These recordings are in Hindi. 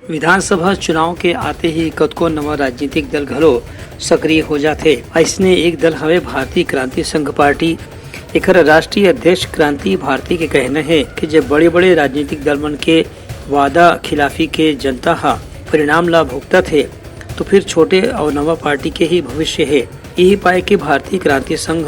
विधानसभा चुनाव के आते ही कतको नवा राजनीतिक दल घलो सक्रिय हो जाते। ऐसने एक दल हवे भारतीय क्रांति संघ पार्टी। एकर राष्ट्रीय अध्यक्ष क्रांति भारती के कहना है कि जब बड़े बड़े राजनीतिक दल मन के वादा खिलाफी के जनता हा परिणाम ला भुगतत है तो फिर छोटे और नवा पार्टी के ही भविष्य है। यही पाए कि भारतीय क्रांति संघ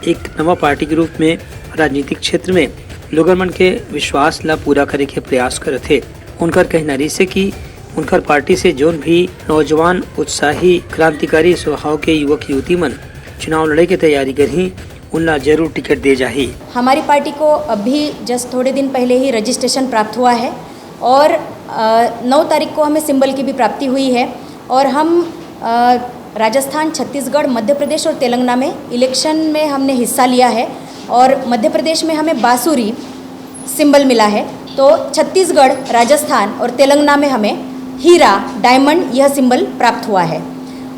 एक नवा पार्टी के रूप में राजनीतिक क्षेत्र में लोगन मन के विश्वास ला पूरा करे के प्रयास करत है। उनकर कहना रिसे कि उनकर पार्टी से जोन भी नौजवान उत्साही क्रांतिकारी स्वभाव के युवक युवती मन चुनाव लड़े की तैयारी करही उनला जरूर टिकट दे जाही। हमारी पार्टी को अभी जस्ट थोड़े दिन पहले ही रजिस्ट्रेशन प्राप्त हुआ है और 9 तारीख को हमें सिंबल की भी प्राप्ति हुई है और हम राजस्थान, छत्तीसगढ़, मध्य प्रदेश और तेलंगाना में इलेक्शन में हमने हिस्सा लिया है और मध्य प्रदेश में हमें बांसुरी सिंबल मिला है, तो छत्तीसगढ़, राजस्थान और तेलंगाना में हमें हीरा, डायमंड यह सिंबल प्राप्त हुआ है।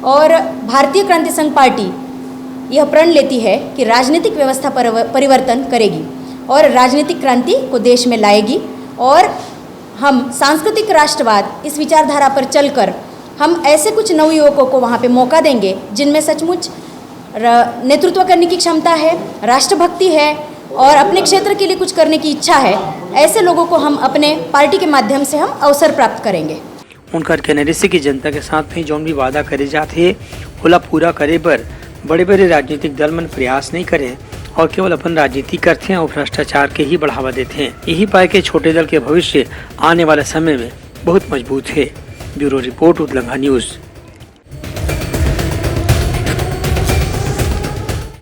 और भारतीय क्रांति संघ पार्टी यह प्रण लेती है कि राजनीतिक व्यवस्था परिवर्तन करेगी और राजनीतिक क्रांति को देश में लाएगी और हम सांस्कृतिक राष्ट्रवाद इस विचारधारा पर चलकर हम ऐसे कुछ नवयुवकों को वहाँ पे मौका देंगे जिनमें सचमुच नेतृत्व करने की क्षमता है, राष्ट्रभक्ति है और अपने क्षेत्र के लिए कुछ करने की इच्छा है। ऐसे लोगों को हम अपने पार्टी के माध्यम से हम अवसर प्राप्त करेंगे। उनका कहना है कि जनता के साथ में जो भी वादा करे जाते ओला पूरा करे बर बड़े बड़े राजनीतिक दल मन प्रयास नहीं करे और केवल अपन राजनीति करते हैं और भ्रष्टाचार के ही बढ़ावा देते हैं। यही पाए के छोटे दल के भविष्य आने वाले समय में बहुत मजबूत है। ब्यूरो रिपोर्ट, उदलंगा न्यूज।